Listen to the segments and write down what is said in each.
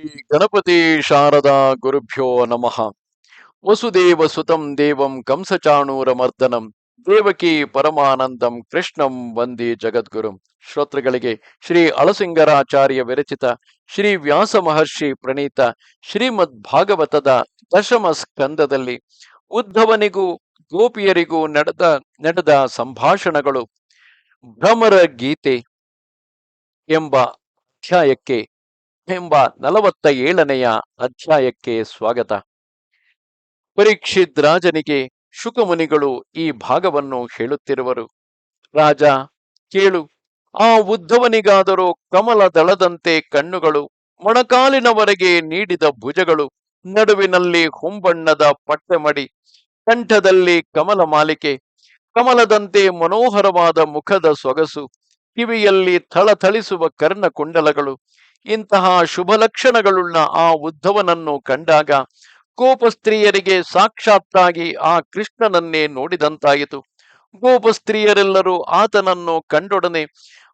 ಗಣಪತಿ ಶಾರದಾ ಗುರುಭ್ಯೋ ನಮಃ. ವಸುದೇವ ಸುತಂ ದೇವಂ ಕಂಸಚಾಣೂರಮರ್ದನಂ ದೇವಕಿ ಪರಮಾನಂದಂ ಕೃಷ್ಣಂ ವಂದೇ ಜಗದ್ಗುರುಂ. ಶ್ರೋತೃಗಳಿಗೆ ಶ್ರೀ ಅಳಸಿಂಗರಾಚಾರ್ಯ ವಿರಚಿತ ಶ್ರೀ ವ್ಯಾಸ ಮಹರ್ಷಿ ಪ್ರಣೀತ ಶ್ರೀಮದ್ ಭಾಗವತದ ದಶಮ ಸ್ಕಂದದಲ್ಲಿ ಉದ್ಧವನಿಗೂ ಗೋಪಿಯರಿಗೂ ನಡೆದ ಸಂಭಾಷಣಗಳು ಭ್ರಮರ ಗೀತೆ ಎಂಬ ಅಧ್ಯಾಯಕ್ಕೆ 47ನೆಯ ಅಧ್ಯಾಯಕ್ಕೆ ಸ್ವಾಗತ. ಪರೀಕ್ಷಿತ್ ರಾಜನಿಗೆ ಶುಕಮುನಿಗಳು ಈ ಭಾಗವನ್ನು ಹೇಳುತ್ತಿರುವರು. ರಾಜ, ಕೇಳು. ಆ ಉದ್ಧವನಿಗಾದರೂ ಕಮಲ ದಳದಂತೆ ಕಣ್ಣುಗಳು, ಮೊಣಕಾಲಿನವರೆಗೆ ನೀಡಿದ ಭುಜಗಳು, ನಡುವಿನಲ್ಲಿ ಹೊಂಬಣ್ಣದ ಪಟ್ಟೆಮಡಿ, ಕಂಠದಲ್ಲಿ ಕಮಲ ಮಾಲಿಕೆ, ಕಮಲದಂತೆ ಮನೋಹರವಾದ ಮುಖದ ಸೊಗಸು, ಕಿವಿಯಲ್ಲಿ ಥಳಥಳಿಸುವ ಕರ್ಣಕುಂಡಲಗಳು. ಇಂತಹ ಶುಭ ಲಕ್ಷಣಗಳುಳ್ಳ ಆ ಉದ್ಧವನನ್ನು ಕಂಡಾಗ ಗೋಪಸ್ತ್ರೀಯರಿಗೆ ಸಾಕ್ಷಾತ್ತಾಗಿ ಆ ಕೃಷ್ಣನನ್ನೇ ನೋಡಿದಂತಾಯಿತು. ಗೋಪಸ್ತ್ರೀಯರೆಲ್ಲರೂ ಆತನನ್ನು ಕಂಡೊಡನೆ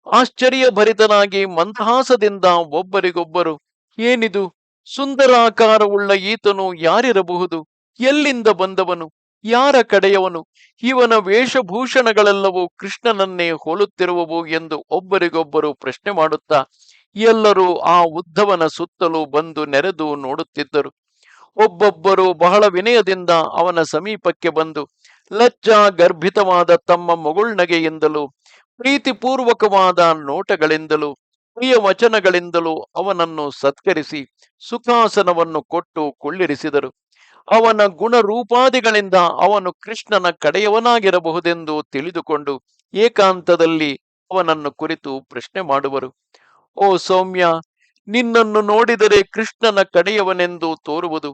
ಆಶ್ಚರ್ಯಭರಿತನಾಗಿ ಮಂದಹಾಸದಿಂದ ಒಬ್ಬರಿಗೊಬ್ಬರು, ಏನಿದು? ಸುಂದರಾಕಾರವುಳ್ಳ ಈತನು ಯಾರಿರಬಹುದು? ಎಲ್ಲಿಂದ ಬಂದವನು? ಯಾರ ಕಡೆಯವನು? ಇವನ ವೇಷಭೂಷಣಗಳೆಲ್ಲವೂ ಕೃಷ್ಣನನ್ನೇ ಹೋಲುತ್ತಿರುವವು ಎಂದು ಒಬ್ಬರಿಗೊಬ್ಬರು ಪ್ರಶ್ನೆ ಮಾಡುತ್ತಾ ಎಲ್ಲರೂ ಆ ಉದ್ಧವನ ಸುತ್ತಲೂ ಬಂದು ನೆರೆದು ನೋಡುತ್ತಿದ್ದರು. ಒಬ್ಬೊಬ್ಬರು ಬಹಳ ವಿನಯದಿಂದ ಅವನ ಸಮೀಪಕ್ಕೆ ಬಂದು ಲಜ್ಜಾ ಗರ್ಭಿತವಾದ ತಮ್ಮ ಮುಗುಳ್ನಗೆಯಿಂದಲೂ ಪ್ರೀತಿಪೂರ್ವಕವಾದ ನೋಟಗಳಿಂದಲೂ ಪ್ರಿಯ ವಚನಗಳಿಂದಲೂ ಅವನನ್ನು ಸತ್ಕರಿಸಿ ಸುಖಾಸನವನ್ನು ಕೊಟ್ಟು ಕುಳ್ಳಿರಿಸಿದರು. ಅವನ ಗುಣರೂಪಾದಿಗಳಿಂದ ಅವನು ಕೃಷ್ಣನ ಕಡೆಯವನಾಗಿರಬಹುದೆಂದು ತಿಳಿದುಕೊಂಡು ಏಕಾಂತದಲ್ಲಿ ಅವನನ್ನು ಕುರಿತು ಪ್ರಶ್ನೆ ಮಾಡುವರು. ಓ ಸೌಮ್ಯ, ನಿನ್ನನ್ನು ನೋಡಿದರೆ ಕೃಷ್ಣನ ಕಡೆಯವನೆಂದು ತೋರುವುದು.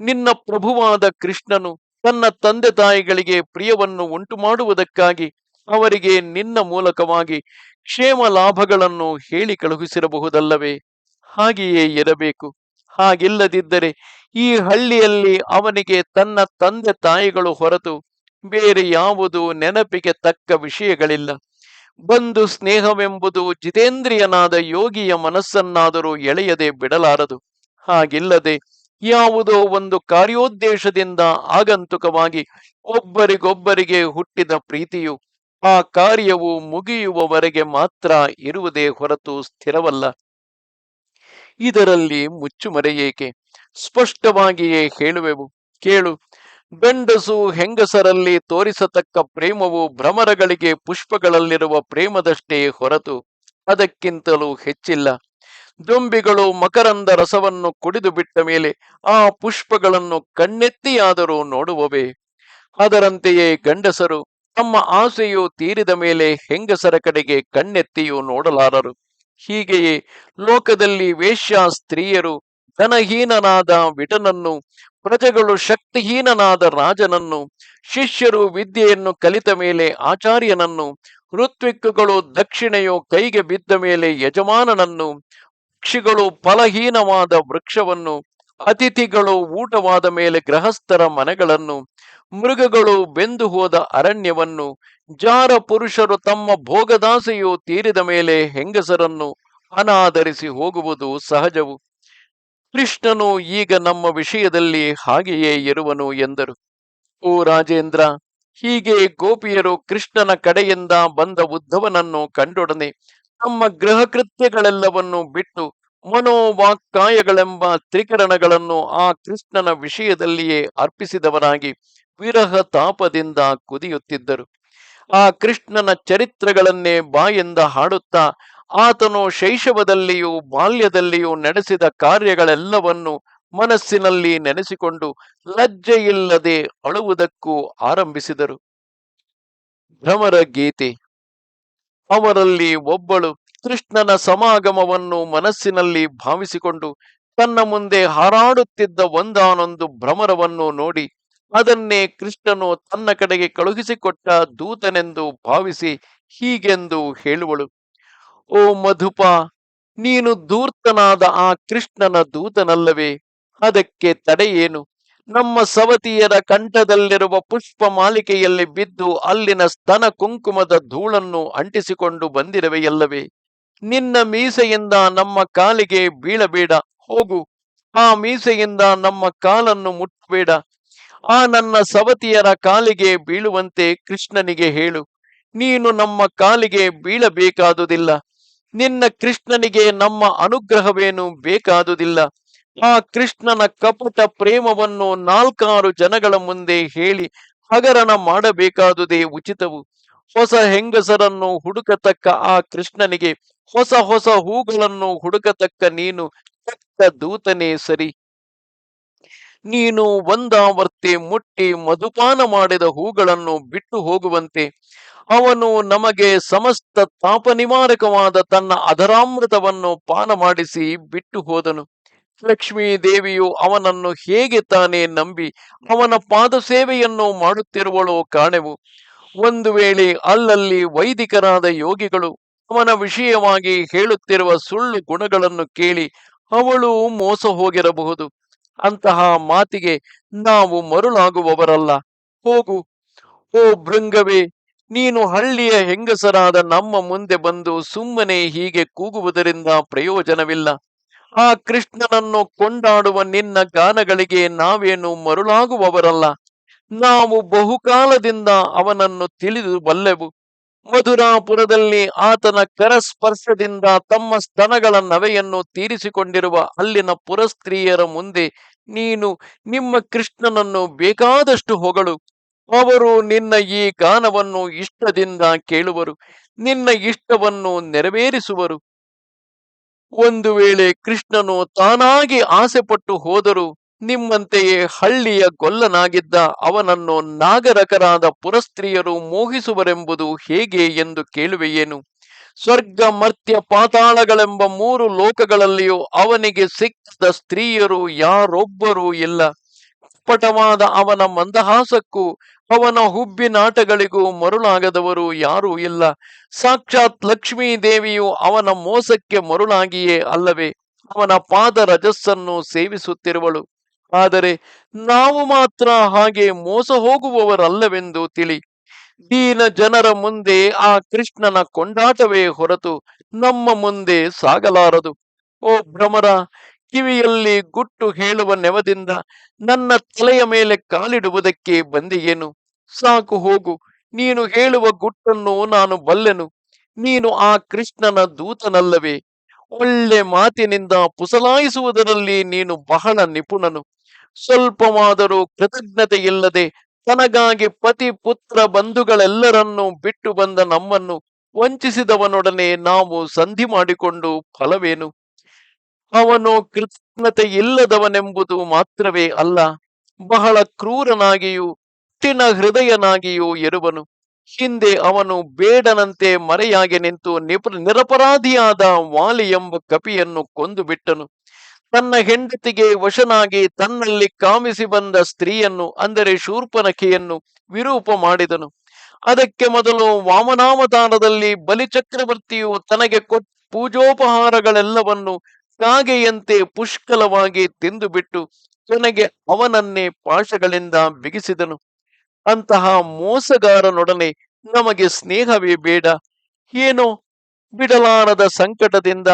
ನಿನ್ನ ಪ್ರಭುವಾದ ಕೃಷ್ಣನು ತನ್ನ ತಂದೆ ತಾಯಿಗಳಿಗೆ ಪ್ರಿಯವನ್ನು ಉಂಟು ಮಾಡುವುದಕ್ಕಾಗಿ ಅವರಿಗೆ ನಿನ್ನ ಮೂಲಕವಾಗಿ ಕ್ಷೇಮ ಲಾಭಗಳನ್ನು ಹೇಳಿ ಕಳುಹಿಸಿರಬಹುದಲ್ಲವೇ? ಹಾಗೆಯೇ ಇರಬೇಕು. ಹಾಗಿಲ್ಲದಿದ್ದರೆ ಈ ಹಳ್ಳಿಯಲ್ಲಿ ಅವನಿಗೆ ತನ್ನ ತಂದೆ ತಾಯಿಗಳು ಹೊರತು ಬೇರೆ ಯಾವುದು ನೆನಪಿಗೆ ತಕ್ಕ ವಿಷಯಗಳಿಲ್ಲ. ಬಂಧು ಸ್ನೇಹವೆಂಬುದು ಜಿತೇಂದ್ರಿಯನಾದ ಯೋಗಿಯ ಮನಸ್ಸನ್ನಾದರೂ ಎಳೆಯದೆ ಬಿಡಲಾರದು. ಹಾಗಿಲ್ಲದೆ ಯಾವುದೋ ಒಂದು ಕಾರ್ಯೋದ್ದೇಶದಿಂದ ಆಗಂತುಕವಾಗಿ ಒಬ್ಬರಿಗೊಬ್ಬರಿಗೆ ಹುಟ್ಟಿದ ಪ್ರೀತಿಯು ಆ ಕಾರ್ಯವು ಮುಗಿಯುವವರೆಗೆ ಮಾತ್ರ ಇರುವುದೇ ಹೊರತು ಸ್ಥಿರವಲ್ಲ. ಇದರಲ್ಲಿ ಮುಚ್ಚುಮರೆಯೇಕೆ? ಸ್ಪಷ್ಟವಾಗಿಯೇ ಹೇಳುವೆವು, ಕೇಳು. ಗಂಡಸು ಹೆಂಗಸರಲ್ಲಿ ತೋರಿಸತಕ್ಕ ಪ್ರೇಮವು ಭ್ರಮರಗಳಿಗೆ ಪುಷ್ಪಗಳಲ್ಲಿರುವ ಪ್ರೇಮದಷ್ಟೇ ಹೊರತು ಅದಕ್ಕಿಂತಲೂ ಹೆಚ್ಚಿಲ್ಲ. ದುಂಬಿಗಳು ಮಕರಂದ ರಸವನ್ನು ಕುಡಿದು ಬಿಟ್ಟ ಮೇಲೆ ಆ ಪುಷ್ಪಗಳನ್ನು ಕಣ್ಣೆತ್ತಿಯಾದರೂ ನೋಡುವವೇ? ಅದರಂತೆಯೇ ಗಂಡಸರು ತಮ್ಮ ಆಸೆಯು ತೀರಿದ ಮೇಲೆ ಹೆಂಗಸರ ಕಡೆಗೆ ಕಣ್ಣೆತ್ತಿಯೂ ನೋಡಲಾರರು. ಹೀಗೆಯೇ ಲೋಕದಲ್ಲಿ ವೇಶ್ಯ ಸ್ತ್ರೀಯರು ಧನಹೀನನಾದ ವಿಟನನ್ನು, ಪ್ರಜೆಗಳು ಶಕ್ತಿಹೀನನಾದ ರಾಜನನ್ನು, ಶಿಷ್ಯರು ವಿದ್ಯೆಯನ್ನು ಕಲಿತ ಮೇಲೆ ಆಚಾರ್ಯನನ್ನು, ಋತ್ವಿಕ್ಕುಗಳು ದಕ್ಷಿಣೆಯು ಕೈಗೆ ಬಿದ್ದ ಮೇಲೆ ಯಜಮಾನನನ್ನು, ಪಕ್ಷಿಗಳು ಫಲಹೀನವಾದ ವೃಕ್ಷವನ್ನು, ಅತಿಥಿಗಳು ಊಟವಾದ ಮೇಲೆ ಗೃಹಸ್ಥರ ಮನೆಗಳನ್ನು, ಮೃಗಗಳು ಬೆಂದು ಹೋದ ಅರಣ್ಯವನ್ನು, ಜಾರ ಪುರುಷರು ತಮ್ಮ ಭೋಗದಾಸೆಯು ತೀರಿದ ಮೇಲೆ ಹೆಂಗಸರನ್ನು ಅನಾದರಿಸಿ ಹೋಗುವುದು ಸಹಜವು. ಕೃಷ್ಣನು ಈಗ ನಮ್ಮ ವಿಷಯದಲ್ಲಿ ಹಾಗೆಯೇ ಇರುವನು ಎಂದರು. ಓ ರಾಜೇಂದ್ರ, ಹೀಗೆ ಗೋಪಿಯರು ಕೃಷ್ಣನ ಕಡೆಯಿಂದ ಬಂದ ಉದ್ಧವನನ್ನು ಕಂಡೊಡನೆ ತಮ್ಮ ಗೃಹ ಕೃತ್ಯಗಳೆಲ್ಲವನ್ನು ಬಿಟ್ಟು ಮನೋವಾಕ್ಕಾಯಗಳೆಂಬ ತ್ರಿಕರಣಗಳನ್ನು ಆ ಕೃಷ್ಣನ ವಿಷಯದಲ್ಲಿಯೇ ಅರ್ಪಿಸಿದವರಾಗಿ ವಿರಹ ತಾಪದಿಂದ ಕುದಿಯುತ್ತಿದ್ದರು. ಆ ಕೃಷ್ಣನ ಚರಿತ್ರಗಳನ್ನೇ ಬಾಯಿಂದ ಹಾಡುತ್ತಾ ಆತನು ಶೈಶವದಲ್ಲಿಯೂ ಬಾಲ್ಯದಲ್ಲಿಯೂ ನಡೆಸಿದ ಕಾರ್ಯಗಳೆಲ್ಲವನ್ನು ಮನಸ್ಸಿನಲ್ಲಿ ನೆನೆಸಿಕೊಂಡು ಲಜ್ಜೆಯಿಲ್ಲದೆ ಅಳುವುದಕ್ಕೂ ಆರಂಭಿಸಿದರು. ಭ್ರಮರ ಗೀತೆ. ಅವರಲ್ಲಿ ಒಬ್ಬಳು ಕೃಷ್ಣನ ಸಮಾಗಮವನ್ನು ಮನಸ್ಸಿನಲ್ಲಿ ಭಾವಿಸಿಕೊಂಡು ತನ್ನ ಮುಂದೆ ಹಾರಾಡುತ್ತಿದ್ದ ಒಂದಾನೊಂದು ಭ್ರಮರವನ್ನು ನೋಡಿ ಅದನ್ನೇ ಕೃಷ್ಣನು ತನ್ನ ಕಡೆಗೆ ಕಳುಹಿಸಿಕೊಟ್ಟ ದೂತನೆಂದು ಭಾವಿಸಿ ಹೀಗೆಂದು ಹೇಳುವಳು. ಓ ಮಧುಪ, ನೀನು ಧೂರ್ತನಾದ ಆ ಕೃಷ್ಣನ ದೂತನಲ್ಲವೇ? ಅದಕ್ಕೆ ತಡೆಯೇನು? ನಮ್ಮ ಸವತಿಯರ ಕಂಠದಲ್ಲಿರುವ ಪುಷ್ಪ ಮಾಲಿಕೆಯಲ್ಲಿ ಬಿದ್ದು ಅಲ್ಲಿನ ಸ್ತನ ಕುಂಕುಮದ ಧೂಳನ್ನು ಅಂಟಿಸಿಕೊಂಡು ಬಂದಿರವೆಯಲ್ಲವೇ? ನಿನ್ನ ಮೀಸೆಯಿಂದ ನಮ್ಮ ಕಾಲಿಗೆ ಬೀಳಬೇಡ, ಹೋಗು, ಆ ಮೀಸೆಯಿಂದ ನಮ್ಮ ಕಾಲನ್ನು ಮುಟ್ಟಬೇಡ. ಆ ನನ್ನ ಸವತಿಯರ ಕಾಲಿಗೆ ಬೀಳುವಂತೆ ಕೃಷ್ಣನಿಗೆ ಹೇಳು. ನೀನು ನಮ್ಮ ಕಾಲಿಗೆ ಬೀಳಬೇಕಾದುದಿಲ್ಲ. ನಿನ್ನ ಕೃಷ್ಣನಿಗೆ ನಮ್ಮ ಅನುಗ್ರಹವೇನು ಬೇಕಾದುದಿಲ್ಲ. ಆ ಕೃಷ್ಣನ ಕಪಟ ಪ್ರೇಮವನ್ನು 4 ಜನಗಳ ಮುಂದೆ ಹೇಳಿ ಹಗರಣ ಮಾಡಬೇಕಾದುದೇ ಉಚಿತವು. ಹೊಸ ಹೆಂಗಸರನ್ನು ಹುಡುಕತಕ್ಕ ಆ ಕೃಷ್ಣನಿಗೆ ಹೊಸ ಹೊಸ ಹೂಗಳನ್ನು ಹುಡುಕತಕ್ಕ ನೀನು ತಕ್ಕ ದೂತನೇ ಸರಿ. ನೀನು ಒಂದಾವರ್ತಿ ಮುಟ್ಟಿ ಮಧುಪಾನ ಮಾಡಿದ ಹೂಗಳನ್ನು ಬಿಟ್ಟು ಹೋಗುವಂತೆ ಅವನು ನಮಗೆ ಸಮಸ್ತ ತಾಪ ನಿವಾರಕವಾದ ತನ್ನ ಅಧರಾಮೃತವನ್ನು ಪಾನ ಮಾಡಿಸಿ ಬಿಟ್ಟು ಹೋದನು. ಲಕ್ಷ್ಮೀ ದೇವಿಯು ಅವನನ್ನು ಹೇಗೆ ತಾನೇ ನಂಬಿ ಅವನ ಪಾದ ಸೇವೆಯನ್ನು ಮಾಡುತ್ತಿರುವಳೋ ಕಾಣೆವು. ಒಂದು ವೇಳೆ ಅಲ್ಲಲ್ಲಿ ವೈದಿಕರಾದ ಯೋಗಿಗಳು ಅವನ ವಿಷಯವಾಗಿ ಹೇಳುತ್ತಿರುವ ಸುಳ್ಳು ಗುಣಗಳನ್ನು ಕೇಳಿ ಅವಳು ಮೋಸ ಹೋಗಿರಬಹುದು. ಅಂತಹ ಮಾತಿಗೆ ನಾವು ಮರುಳಾಗುವವರಲ್ಲ. ಹೋಗು, ಓ ಭೃಂಗವೇ, ನೀನು ಹಳ್ಳಿಯ ಹೆಂಗಸರಾದ ನಮ್ಮ ಮುಂದೆ ಬಂದು ಸುಮ್ಮನೆ ಹೀಗೆ ಕೂಗುವುದರಿಂದ ಪ್ರಯೋಜನವಿಲ್ಲ. ಆ ಕೃಷ್ಣನನ್ನು ಕೊಂಡಾಡುವ ನಿನ್ನ ಗಾನಗಳಿಗೆ ನಾವೇನು ಮರುಳಾಗುವವರಲ್ಲ. ನಾವು ಬಹುಕಾಲದಿಂದ ಅವನನ್ನು ತಿಳಿದು ಬಲ್ಲೆವು. ಮಧುರಾಪುರದಲ್ಲಿ ಆತನ ಕರಸ್ಪರ್ಶದಿಂದ ತಮ್ಮ ಸ್ತನಗಳ ನವೆಯನ್ನು ತೀರಿಸಿಕೊಂಡಿರುವ ಅಲ್ಲಿನ ಪುರಸ್ತ್ರೀಯರ ಮುಂದೆ ನೀನು ನಿಮ್ಮ ಕೃಷ್ಣನನ್ನು ಬೇಕಾದಷ್ಟು ಹೊಗಳು. ಅವರು ನಿನ್ನ ಈ ಗಾನವನ್ನು ಇಷ್ಟದಿಂದ ಕೇಳುವರು, ನಿನ್ನ ಇಷ್ಟವನ್ನು ನೆರವೇರಿಸುವರು. ಒಂದು ವೇಳೆ ಕೃಷ್ಣನು ತಾನಾಗಿ ಆಸೆಪಟ್ಟು ಹೋದರೂ ನಿಮ್ಮಂತೆಯೇ ಹಳ್ಳಿಯ ಗೊಲ್ಲನಾಗಿದ್ದ ಅವನನ್ನು ನಾಗರಕರಾದ ಪುರಸ್ತ್ರೀಯರು ಮೋಹಿಸುವರೆಂಬುದು ಹೇಗೆ ಎಂದು ಕೇಳುವೆಯೇನು? ಸ್ವರ್ಗ ಮರ್ತ್ಯ ಪಾತಾಳಗಳೆಂಬ 3 ಲೋಕಗಳಲ್ಲಿಯೂ ಅವನಿಗೆ ಸಿಕ್ಕದ ಸ್ತ್ರೀಯರು ಯಾರೊಬ್ಬರೂ ಇಲ್ಲ. ಪಟವಾದ ಅವನ ಮಂದಹಾಸಕ್ಕೂ ಅವನ ಹುಬ್ಬಿನಾಟಗಳಿಗೂ ಮರುಳಾಗದವರು ಯಾರೂ ಇಲ್ಲ. ಸಾಕ್ಷಾತ್ ಲಕ್ಷ್ಮೀ ದೇವಿಯು ಅವನ ಮೋಸಕ್ಕೆ ಮರುಳಾಗಿಯೇ ಅಲ್ಲವೇ ಅವನ ಪಾದ ರಜಸ್ಸನ್ನು ಸೇವಿಸುತ್ತಿರುವಳು. ಆದರೆ ನಾವು ಮಾತ್ರ ಹಾಗೆ ಮೋಸ ಹೋಗುವವರಲ್ಲವೆಂದು ತಿಳಿ. ದೀನ ಜನರ ಮುಂದೆ ಆ ಕೃಷ್ಣನ ಕೊಂಡಾಟವೇ ಹೊರತು ನಮ್ಮ ಮುಂದೆ ಸಾಗಲಾರದು. ಓ ಭ್ರಮರ, ಕಿವಿಯಲ್ಲಿ ಗುಟ್ಟು ಹೇಳುವ ನೆವದಿಂದ ನನ್ನ ತಲೆಯ ಮೇಲೆ ಕಾಲಿಡುವುದಕ್ಕೆ ಬಂದೆಯೇನು? ಸಾಕು, ಹೋಗು. ನೀನು ಹೇಳುವ ಗುಟ್ಟನ್ನು ನಾನು ಬಲ್ಲೆನು. ನೀನು ಆ ಕೃಷ್ಣನ ದೂತನಲ್ಲವೇ? ಒಳ್ಳೆ ಮಾತಿನಿಂದ ಪುಸಲಾಯಿಸುವುದರಲ್ಲಿ ನೀನು ಬಹಳ ನಿಪುಣನು. ಸ್ವಲ್ಪವಾದರೂ ಕೃತಜ್ಞತೆ ಇಲ್ಲದೆ ತನಗಾಗಿ ಪತಿ ಪುತ್ರ ಬಂಧುಗಳೆಲ್ಲರನ್ನೂ ಬಿಟ್ಟು ಬಂದ ನಮ್ಮನ್ನು ವಂಚಿಸಿದವನೊಡನೆ ನಾವು ಸಂಧಿ ಮಾಡಿಕೊಂಡು ಫಲವೇನು? ಅವನು ಕೃತಜ್ಞತೆ ಇಲ್ಲದವನೆಂಬುದು ಮಾತ್ರವೇ ಅಲ್ಲ, ಬಹಳ ಕ್ರೂರನಾಗಿಯೂ ಕಠಿಣ ಹೃದಯನಾಗಿಯೂ ಇರುವನು. ಹಿಂದೆ ಅವನು ಬೇಡನಂತೆ ಮರೆಯಾಗಿ ನಿಂತು ನಿರಪರಾಧಿಯಾದ ವಾಲಿ ಎಂಬ ಕಪಿಯನ್ನು ಕೊಂದು ಬಿಟ್ಟನು. ತನ್ನ ಹೆಂಡತಿಗೆ ವಶನಾಗಿ ತನ್ನಲ್ಲಿ ಕಾಮಿಸಿ ಬಂದ ಸ್ತ್ರೀಯನ್ನು, ಅಂದರೆ ಶೂರ್ಪನಖಿಯನ್ನು ವಿರೂಪ ಮಾಡಿದನು. ಅದಕ್ಕೆ ಮೊದಲು ವಾಮನಾವತಾರದಲ್ಲಿ ಬಲಿಚಕ್ರವರ್ತಿಯು ತನಗೆ ಕೊಟ್ಟ ಪೂಜೋಪಹಾರಗಳೆಲ್ಲವನ್ನು ಕಾಗೆಯಂತೆ ಪುಷ್ಕಲವಾಗಿ ತಿಂದುಬಿಟ್ಟು ಕೊನೆಗೆ ಅವನನ್ನೇ ಪಾಶಗಳಿಂದ ಬಿಗಿಸಿದನು. ಅಂತಹ ಮೋಸಗಾರನೊಡನೆ ನಮಗೆ ಸ್ನೇಹವೇ ಬೇಡ. ಏನೋ ಬಿಡಲಾರದ ಸಂಕಟದಿಂದ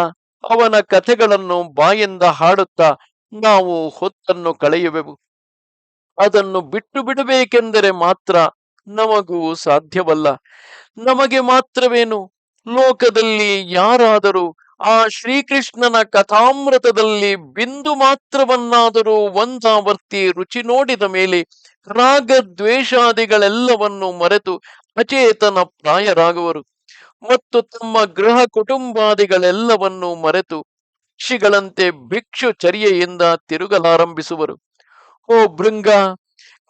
ಅವನ ಕಥೆಗಳನ್ನು ಬಾಯಿಂದ ಹಾಡುತ್ತಾ ನಾವು ಹೊತ್ತನ್ನು ಕಳೆಯುವೆವು. ಅದನ್ನು ಬಿಟ್ಟು ಬಿಡಬೇಕೆಂದರೆ ಮಾತ್ರ ನಮಗೂ ಸಾಧ್ಯವಲ್ಲ. ನಮಗೆ ಮಾತ್ರವೇನು, ಲೋಕದಲ್ಲಿ ಯಾರಾದರೂ ಆ ಶ್ರೀಕೃಷ್ಣನ ಕಥಾಮೃತದಲ್ಲಿ ಬಿಂದು ಮಾತ್ರವನ್ನಾದರೂ ಒಂದಾವರ್ತಿ ರುಚಿ ನೋಡಿದ ಮೇಲೆ ರಾಗದ್ವೇಷಾದಿಗಳೆಲ್ಲವನ್ನು ಮರೆತು ಅಚೇತನ ಪ್ರಾಯರಾಗುವರು ಮತ್ತು ತಮ್ಮ ಗೃಹ ಕುಟುಂಬಾದಿಗಳೆಲ್ಲವನ್ನು ಮರೆತು ಪಕ್ಷಿಗಳಂತೆ ಭಿಕ್ಷು ಚರ್ಯೆಯಿಂದ ತಿರುಗಲಾರಂಭಿಸುವರು. ಓ ಭೃಂಗ,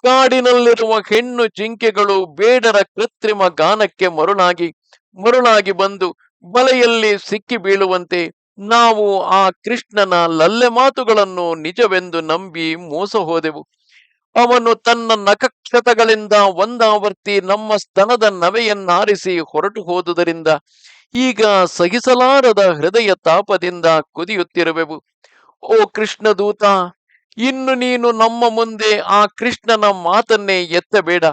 ಕಾಡಿನಲ್ಲಿರುವ ಹೆಣ್ಣು ಜಿಂಕೆಗಳು ಬೇಡರ ಕೃತ್ರಿಮ ಗಾನಕ್ಕೆ ಮರುಳಾಗಿ ಬಂದು ಬಲೆಯಲ್ಲಿ ಸಿಕ್ಕಿ ಬೀಳುವಂತೆ ನಾವು ಆ ಕೃಷ್ಣನ ಲಲ್ಲೆ ಮಾತುಗಳನ್ನು ನಿಜವೆಂದು ನಂಬಿ ಮೋಸ ಹೋದೆವು. ಅವನು ತನ್ನ ನಖಕ್ಷತಗಳಿಂದ ಒಂದಾವರ್ತಿ ನಮ್ಮ ಸ್ತನದ ನವೆಯನ್ನಾರಿಸಿ ಹೊರಟು ಹೋದುದರಿಂದ ಈಗ ಸಹಿಸಲಾರದ ಹೃದಯ ತಾಪದಿಂದ ಕುದಿಯುತ್ತಿರುವೆವು. ಓ ಕೃಷ್ಣದೂತ, ಇನ್ನು ನೀನು ನಮ್ಮ ಮುಂದೆ ಆ ಕೃಷ್ಣನ ಮಾತನ್ನೇ ಎತ್ತಬೇಡ.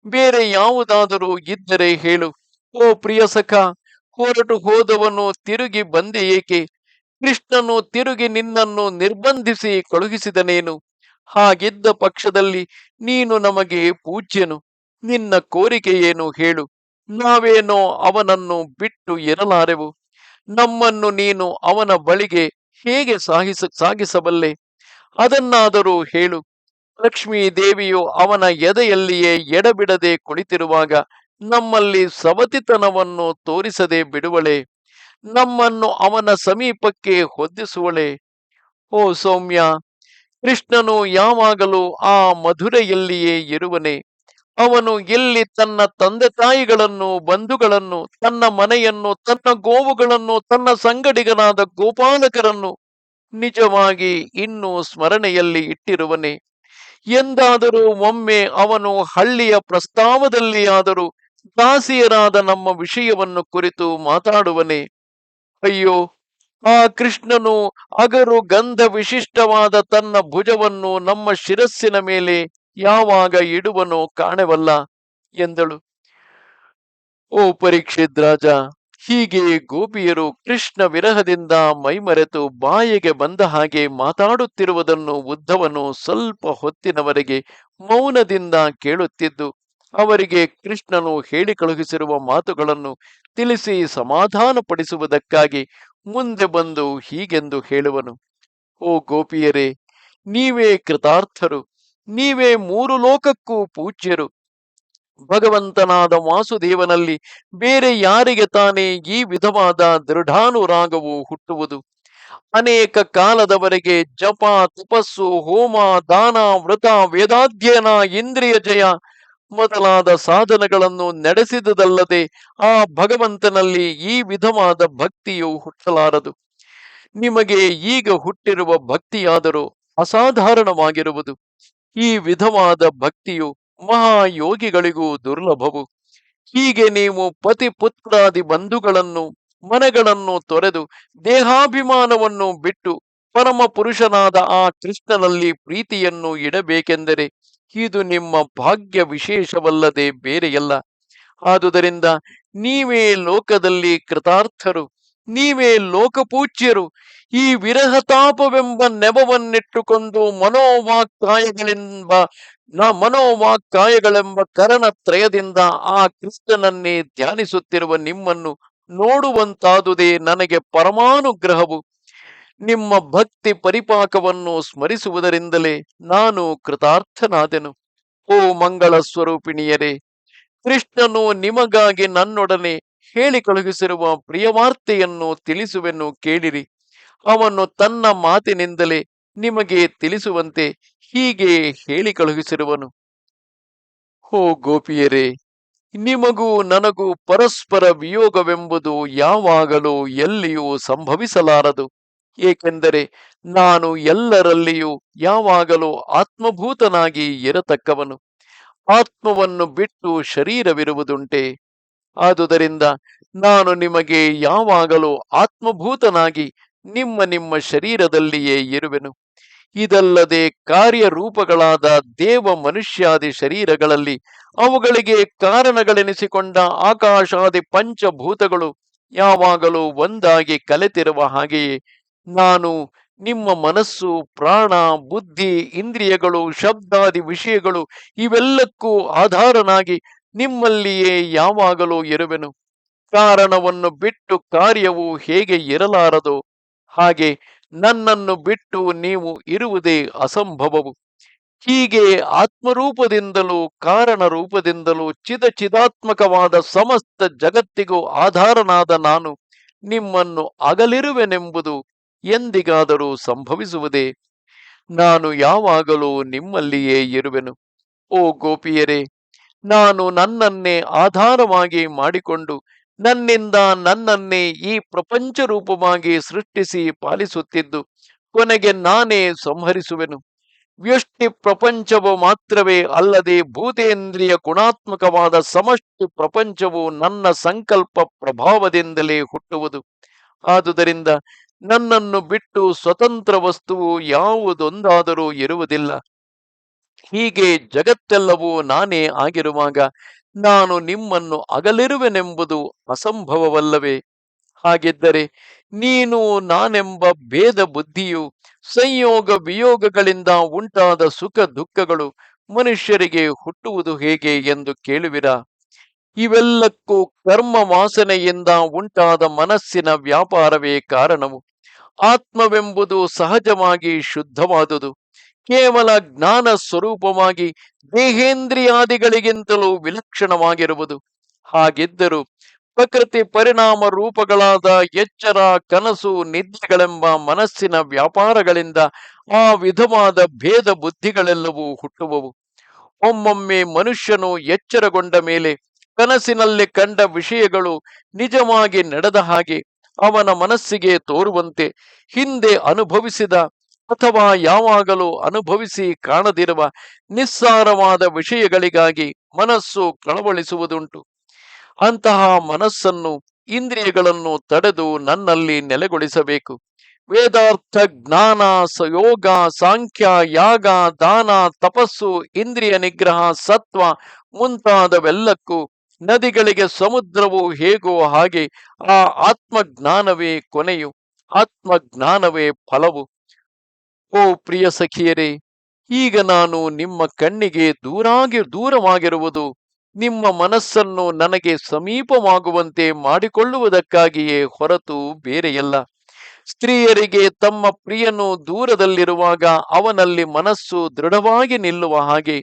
ಬೇರೆ ಯಾವುದಾದರೂ ಇದ್ದರೆ ಹೇಳು. ಓ ಪ್ರಿಯ ಸಖ, ಹೊರಟು ಹೋದವನು ತಿರುಗಿ ಬಂದೆ ಏಕೆ? ಕೃಷ್ಣನು ತಿರುಗಿ ನಿನ್ನನ್ನು ನಿರ್ಬಂಧಿಸಿ ಕಳುಹಿಸಿದನೇನು? ಹಾಗಿದ್ದ ಪಕ್ಷದಲ್ಲಿ ನೀನು ನಮಗೆ ಪೂಜ್ಯನು. ನಿನ್ನ ಕೋರಿಕೆ ಏನು ಹೇಳು, ನಾವೇನೋ ಅವನನ್ನು ಬಿಟ್ಟು ಇರಲಾರೆವು. ನಮ್ಮನ್ನು ನೀನು ಅವನ ಬಳಿಗೆ ಹೇಗೆ ಸಾಗಿಸಬಲ್ಲೆ? ಅದನ್ನಾದರೂ ಹೇಳು. ಲಕ್ಷ್ಮೀ ದೇವಿಯು ಅವನ ಎದೆಯಲ್ಲಿಯೇ ಎಡಬಿಡದೆ ಕುಳಿತಿರುವಾಗ ನಮ್ಮಲ್ಲಿ ಸವತಿತನವನ್ನು ತೋರಿಸದೆ ಬಿಡುವಳೆ? ನಮ್ಮನ್ನು ಅವನ ಸಮೀಪಕ್ಕೆ ಹೊದ್ದಿಸುವಳೆ? ಓ ಸೌಮ್ಯ, ಕೃಷ್ಣನು ಯಾವಾಗಲೂ ಆ ಮಧುರೆಯಲ್ಲಿಯೇ ಇರುವನೆ. ಅವನು ಎಲ್ಲಿ ತನ್ನ ತಂದೆ ತಾಯಿಗಳನ್ನು, ಬಂಧುಗಳನ್ನು, ತನ್ನ ಮನೆಯನ್ನು, ತನ್ನ ಗೋವುಗಳನ್ನು, ತನ್ನ ಸಂಗಡಿಗನಾದ ಗೋಪಾಲಕರನ್ನು ನಿಜವಾಗಿ ಇನ್ನೂ ಸ್ಮರಣೆಯಲ್ಲಿ ಇಟ್ಟಿರುವನೆ? ಎಂದಾದರೂ ಒಮ್ಮೆ ಅವನು ಹಳ್ಳಿಯ ಪ್ರಸ್ತಾವದಲ್ಲಿಯಾದರೂ ದಾಸಿಯರಾದ ನಮ್ಮ ವಿಷಯವನ್ನು ಕುರಿತು ಮಾತಾಡುವನೆ? ಅಯ್ಯೋ, ಆ ಕೃಷ್ಣನು ಅಗರು ಗಂಧ ವಿಶಿಷ್ಟವಾದ ತನ್ನ ಭುಜವನ್ನು ನಮ್ಮ ಶಿರಸ್ಸಿನ ಮೇಲೆ ಯಾವಾಗ ಇಡುವನೋ ಕಾಣೆವಲ್ಲ ಎಂದಳು. ಓ ಪರೀಕ್ಷಿತ್ ರಾಜ, ಹೀಗೆ ಗೋಪಿಯರು ಕೃಷ್ಣ ವಿರಹದಿಂದ ಮೈಮರೆತು ಬಾಯಿಗೆ ಬಂದ ಹಾಗೆ ಮಾತಾಡುತ್ತಿರುವುದನ್ನು ಉದ್ಧವನು ಸ್ವಲ್ಪ ಹೊತ್ತಿನವರೆಗೆ ಮೌನದಿಂದ ಕೇಳುತ್ತಿದ್ದು, ಅವರಿಗೆ ಕೃಷ್ಣನು ಹೇಳಿ ಕಳುಹಿಸಿರುವ ಮಾತುಗಳನ್ನು ತಿಳಿಸಿ ಸಮಾಧಾನಪಡಿಸುವುದಕ್ಕಾಗಿ ಮುಂದೆ ಬಂದು ಹೀಗೆಂದು ಹೇಳುವನು. ಓ ಗೋಪಿಯರೇ, ನೀವೇ ಕೃತಾರ್ಥರು, ನೀವೇ ಮೂರು ಲೋಕಕ್ಕೂ ಪೂಜ್ಯರು. ಭಗವಂತನಾದ ವಾಸುದೇವನಲ್ಲಿ ಬೇರೆ ಯಾರಿಗೆ ತಾನೇ ಈ ವಿಧವಾದ ದೃಢಾನುರಾಗವು ಹುಟ್ಟುವುದು? ಅನೇಕ ಕಾಲದವರೆಗೆ ಜಪ, ತಪಸ್ಸು, ಹೋಮ, ದಾನ, ವ್ರತ, ವೇದಾಧ್ಯಯನ, ಇಂದ್ರಿಯ ಜಯ ಮೊದಲಾದ ಸಾಧನಗಳನ್ನು ನಡೆಸಿದುದಲ್ಲದೆ ಆ ಭಗವಂತನಲ್ಲಿ ಈ ವಿಧವಾದ ಭಕ್ತಿಯು ಹುಟ್ಟಲಾರದು. ನಿಮಗೆ ಈಗ ಹುಟ್ಟಿರುವ ಭಕ್ತಿಯಾದರೂ ಅಸಾಧಾರಣವಾಗಿರುವುದು. ಈ ವಿಧವಾದ ಭಕ್ತಿಯು ಮಹಾಯೋಗಿಗಳಿಗೂ ದುರ್ಲಭವು. ಹೀಗೆ ನೀವು ಪತಿ ಪುತ್ರಾದಿ ಬಂಧುಗಳನ್ನು, ಮನೆಗಳನ್ನು ತೊರೆದು ದೇಹಾಭಿಮಾನವನ್ನು ಬಿಟ್ಟು ಪರಮ ಪುರುಷನಾದ ಆ ಕೃಷ್ಣನಲ್ಲಿ ಪ್ರೀತಿಯನ್ನು ಇಡಬೇಕೆಂದರೆ ಇದು ನಿಮ್ಮ ಭಾಗ್ಯ ವಿಶೇಷವಲ್ಲದೆ ಬೇರೆಯಲ್ಲ. ಆದುದರಿಂದ ನೀವೇ ಲೋಕದಲ್ಲಿ ಕೃತಾರ್ಥರು, ನೀವೇ ಲೋಕಪೂಜ್ಯರು. ಈ ವಿರಹತಾಪವೆಂಬ ನೆವವನ್ನಿಟ್ಟುಕೊಂಡು ಮನೋವಾಕ್ಕಾಯಗಳೆಂಬ ಕರಣತ್ರಯದಿಂದ ಆ ಕೃಷ್ಣನನ್ನೇ ಧ್ಯಾನಿಸುತ್ತಿರುವ ನಿಮ್ಮನ್ನು ನೋಡುವಂತಾದುದೇ ನನಗೆ ಪರಮಾನುಗ್ರಹವು. ನಿಮ್ಮ ಭಕ್ತಿ ಪರಿಪಾಕವನ್ನು ಸ್ಮರಿಸುವುದರಿಂದಲೇ ನಾನು ಕೃತಾರ್ಥನಾದೆನು. ಓ ಮಂಗಳ ಸ್ವರೂಪಿಣಿಯರೇ, ಕೃಷ್ಣನು ನಿಮಗಾಗಿ ನನ್ನೊಡನೆ ಹೇಳಿ ಕಳುಹಿಸಿರುವ ಪ್ರಿಯವಾರ್ತೆಯನ್ನು ತಿಳಿಸುವೆನು, ಕೇಳಿರಿ. ಅವನು ತನ್ನ ಮಾತಿನಿಂದಲೇ ನಿಮಗೆ ತಿಳಿಸುವಂತೆ ಹೀಗೆ ಹೇಳಿ ಕಳುಹಿಸಿರುವನು. ಓ ಗೋಪಿಯರೇ, ನಿಮಗೂ ನನಗೂ ಪರಸ್ಪರ ವಿಯೋಗವೆಂಬುದು ಯಾವಾಗಲೂ ಎಲ್ಲಿಯೂ ಸಂಭವಿಸಲಾರದು. ಏಕೆಂದರೆ ನಾನು ಎಲ್ಲರಲ್ಲಿಯೂ ಯಾವಾಗಲೂ ಆತ್ಮಭೂತನಾಗಿ ಇರತಕ್ಕವನು. ಆತ್ಮವನ್ನು ಬಿಟ್ಟು ಶರೀರವಿರುವುದುಂಟೆ? ಆದುದರಿಂದ ನಾನು ನಿಮಗೆ ಯಾವಾಗಲೂ ಆತ್ಮಭೂತನಾಗಿ ನಿಮ್ಮ ನಿಮ್ಮ ಶರೀರದಲ್ಲಿಯೇ ಇರುವೆನು. ಇದಲ್ಲದೆ ಕಾರ್ಯರೂಪಗಳಾದ ದೇವ ಮನುಷ್ಯಾದಿ ಶರೀರಗಳಲ್ಲಿ ಅವುಗಳಿಗೆ ಕಾರಣಗಳೆನಿಸಿಕೊಂಡ ಆಕಾಶಾದಿ ಪಂಚಭೂತಗಳು ಯಾವಾಗಲೂ ಒಂದಾಗಿ ಕಲೆತಿರುವ ಹಾಗೆಯೇ ನಾನು ನಿಮ್ಮ ಮನಸ್ಸು, ಪ್ರಾಣ, ಬುದ್ಧಿ, ಇಂದ್ರಿಯಗಳು, ಶಬ್ದಾದಿ ವಿಷಯಗಳು ಇವೆಲ್ಲಕ್ಕೂ ಆಧಾರನಾಗಿ ನಿಮ್ಮಲ್ಲಿಯೇ ಯಾವಾಗಲೂ ಇರುವೆನು. ಕಾರಣವನ್ನು ಬಿಟ್ಟು ಕಾರ್ಯವು ಹೇಗೆ ಇರಲಾರದೋ ಹಾಗೆ ನನ್ನನ್ನು ಬಿಟ್ಟು ನೀವು ಇರುವುದೇ ಅಸಂಭವವು. ಹೀಗೆ ಆತ್ಮರೂಪದಿಂದಲೂ ಕಾರಣ ರೂಪದಿಂದಲೂ ಚಿದಾತ್ಮಕವಾದ ಸಮಸ್ತ ಜಗತ್ತಿಗೂ ಆಧಾರನಾದ ನಾನು ನಿಮ್ಮನ್ನು ಅಗಲಿರುವೆನೆಂಬುದು ಎಂದಿಗಾದರೂ ಸಂಭವಿಸುವುದೇ? ನಾನು ಯಾವಾಗಲೂ ನಿಮ್ಮಲ್ಲಿಯೇ ಇರುವೆನು. ಓ ಗೋಪಿಯರೇ, ನಾನು ನನ್ನನ್ನೇ ಆಧಾರವಾಗಿ ಮಾಡಿಕೊಂಡು ನನ್ನಿಂದ ನನ್ನನ್ನೇ ಈ ಪ್ರಪಂಚ ರೂಪವಾಗಿ ಸೃಷ್ಟಿಸಿ ಪಾಲಿಸುತ್ತಿದ್ದು ಕೊನೆಗೆ ನಾನೇ ಸಂಹರಿಸುವೆನು. ವ್ಯಷ್ಟಿ ಪ್ರಪಂಚವು ಮಾತ್ರವೇ ಅಲ್ಲದೆ ಭೂತೇಂದ್ರಿಯ ಗುಣಾತ್ಮಕವಾದ ಸಮಷ್ಟಿ ಪ್ರಪಂಚವು ನನ್ನ ಸಂಕಲ್ಪ ಪ್ರಭಾವದಿಂದಲೇ ಹುಟ್ಟುವುದು. ಆದುದರಿಂದ ನನ್ನನ್ನು ಬಿಟ್ಟು ಸ್ವತಂತ್ರ ವಸ್ತುವು ಯಾವುದೊಂದಾದರೂ ಇರುವುದಿಲ್ಲ. ಹೀಗೆ ಜಗತ್ತೆಲ್ಲವೂ ನಾನೇ ಆಗಿರುವಾಗ ನಾನು ನಿಮ್ಮನ್ನು ಅಗಲಿರುವೆನೆಂಬುದು ಅಸಂಭವವಲ್ಲವೇ? ಹಾಗಿದ್ದರೆ ನೀನು ನಾನೆಂಬ ಭೇದ ಬುದ್ಧಿಯು, ಸಂಯೋಗ ವಿಯೋಗಗಳಿಂದ ಉಂಟಾದ ಸುಖ ದುಃಖಗಳು ಮನುಷ್ಯರಿಗೆ ಹುಟ್ಟುವುದು ಹೇಗೆ ಎಂದು ಕೇಳುವಿರಾ? ಇವೆಲ್ಲಕ್ಕೂ ಕರ್ಮ ವಾಸನೆಯಿಂದ ಉಂಟಾದ ಮನಸ್ಸಿನ ವ್ಯಾಪಾರವೇ ಕಾರಣವು. ಆತ್ಮವೆಂಬುದು ಸಹಜವಾಗಿ ಶುದ್ಧವಾದುದು, ಕೇವಲ ಜ್ಞಾನ ಸ್ವರೂಪವಾಗಿ ದೇಹೇಂದ್ರಿಯಾದಿಗಳಿಗಿಂತಲೂ ವಿಲಕ್ಷಣವಾಗಿರುವುದು. ಹಾಗಿದ್ದರೂ ಪ್ರಕೃತಿ ಪರಿಣಾಮ ರೂಪಗಳಾದ ಎಚ್ಚರ, ಕನಸು, ನಿದ್ರೆಗಳೆಂಬ ಮನಸ್ಸಿನ ವ್ಯಾಪಾರಗಳಿಂದ ಆ ವಿಧವಾದ ಭೇದ ಬುದ್ಧಿಗಳೆಲ್ಲವೂ ಹುಟ್ಟುವವು. ಒಮ್ಮೊಮ್ಮೆ ಮನುಷ್ಯನು ಎಚ್ಚರಗೊಂಡ ಮೇಲೆ ಕನಸಿನಲ್ಲಿ ಕಂಡ ವಿಷಯಗಳು ನಿಜವಾಗಿ ನಡೆದ ಹಾಗೆ ಅವನ ಮನಸ್ಸಿಗೆ ತೋರುವಂತೆ ಹಿಂದೆ ಅನುಭವಿಸಿದ ಅಥವಾ ಯಾವಾಗಲೂ ಅನುಭವಿಸಿ ಕಾಣದಿರುವ ನಿಸ್ಸಾರವಾದ ವಿಷಯಗಳಿಗಾಗಿ ಮನಸ್ಸು ಕಳವಳಿಸುವುದುಂಟು. ಅಂತಹ ಮನಸ್ಸನ್ನು, ಇಂದ್ರಿಯಗಳನ್ನು ತಡೆದು ನನ್ನಲ್ಲಿ ನೆಲೆಗೊಳಿಸಬೇಕು. ವೇದಾರ್ಥ, ಜ್ಞಾನ, ಯೋಗ, ಸಾಂಖ್ಯ, ಯಾಗ, ದಾನ, ತಪಸ್ಸು, ಇಂದ್ರಿಯ ನಿಗ್ರಹ, ಸತ್ವ ಮುಂತಾದವೆಲ್ಲಕ್ಕೂ ನದಿಗಳಿಗೆ ಸಮುದ್ರವು ಹೇಗೋ ಹಾಗೆ ಆ ಆತ್ಮಜ್ಞಾನವೇ ಕೊನೆಯು, ಆತ್ಮಜ್ಞಾನವೇ ಫಲವು. ಓ ಪ್ರಿಯ ಸಖಿಯರೇ, ಈಗ ನಾನು ನಿಮ್ಮ ಕಣ್ಣಿಗೆ ದೂರವಾಗಿರುವುದು ನಿಮ್ಮ ಮನಸ್ಸನ್ನು ನನಗೆ ಸಮೀಪವಾಗುವಂತೆ ಮಾಡಿಕೊಳ್ಳುವುದಕ್ಕಾಗಿಯೇ ಹೊರತು ಬೇರೆಯಲ್ಲ. ಸ್ತ್ರೀಯರಿಗೆ ತಮ್ಮ ಪ್ರಿಯನು ದೂರದಲ್ಲಿರುವಾಗ ಅವನಲ್ಲಿ ಮನಸ್ಸು ದೃಢವಾಗಿ ನಿಲ್ಲುವ ಹಾಗೆ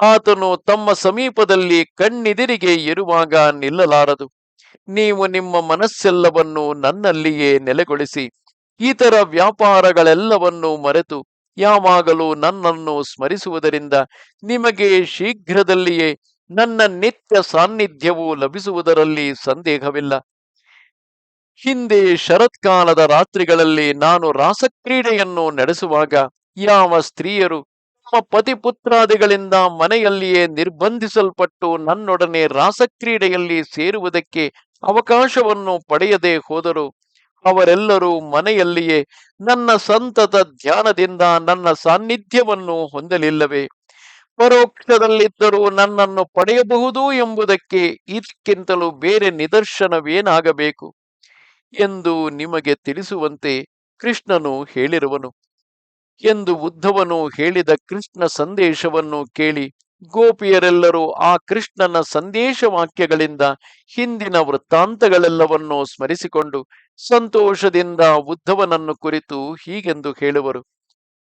ಆತನು ತಮ್ಮ ಸಮೀಪದಲ್ಲಿ ಕಣ್ಣೆದಿರಿಗೆ ಇರುವಾಗ ನಿಲ್ಲಲಾರದು. ನೀವು ನಿಮ್ಮ ಮನಸ್ಸೆಲ್ಲವನ್ನು ನನ್ನಲ್ಲಿಯೇ ನೆಲೆಗೊಳಿಸಿ ಇತರ ವ್ಯಾಪಾರಗಳೆಲ್ಲವನ್ನೂ ಮರೆತು ಯಾವಾಗಲೂ ನನ್ನನ್ನು ಸ್ಮರಿಸುವುದರಿಂದ ನಿಮಗೆ ಶೀಘ್ರದಲ್ಲಿಯೇ ನನ್ನ ನಿತ್ಯ ಸಾನ್ನಿಧ್ಯವು ಲಭಿಸುವುದರಲ್ಲಿ ಸಂದೇಹವಿಲ್ಲ. ಹಿಂದೆ ಶರತ್ಕಾಲದ ರಾತ್ರಿಗಳಲ್ಲಿ ನಾನು ರಾಸಕ್ರೀಡೆಯನ್ನು ನಡೆಸುವಾಗ ಯಾವ ಸ್ತ್ರೀಯರು ತಮ್ಮ ಪತಿಪುತ್ರಾದಿಗಳಿಂದ ಮನೆಯಲ್ಲಿಯೇ ನಿರ್ಬಂಧಿಸಲ್ಪಟ್ಟು ನನ್ನೊಡನೆ ರಾಸಕ್ರೀಡೆಯಲ್ಲಿ ಸೇರುವುದಕ್ಕೆ ಅವಕಾಶವನ್ನು ಪಡೆಯದೆ ಹೋದರು, ಅವರೆಲ್ಲರೂ ಮನೆಯಲ್ಲಿಯೇ ನನ್ನ ಸಂತತ ಧ್ಯಾನದಿಂದ ನನ್ನ ಸಾನ್ನಿಧ್ಯವನ್ನು ಹೊಂದಲಿಲ್ಲವೇ? ಪರೋಕ್ಷದಲ್ಲಿದ್ದರೂ ನನ್ನನ್ನು ಪಡೆಯಬಹುದು ಎಂಬುದಕ್ಕೆ ಇದಕ್ಕಿಂತಲೂ ಬೇರೆ ನಿದರ್ಶನವೇನಾಗಬೇಕು ಎಂದು ನಿಮಗೆ ತಿಳಿಸುವಂತೆ ಕೃಷ್ಣನು ಹೇಳಿರುವನು ಎಂದು ಉದ್ಧವನು ಹೇಳಿದ ಕೃಷ್ಣ ಸಂದೇಶವನ್ನು ಕೇಳಿ ಗೋಪಿಯರೆಲ್ಲರೂ ಆ ಕೃಷ್ಣನ ಸಂದೇಶ ವಾಕ್ಯಗಳಿಂದ ಹಿಂದಿನ ವೃತ್ತಾಂತಗಳೆಲ್ಲವನ್ನೂ ಸ್ಮರಿಸಿಕೊಂಡು ಸಂತೋಷದಿಂದ ಉದ್ಧವನನ್ನು ಕುರಿತು ಹೀಗೆಂದು ಹೇಳುವರು.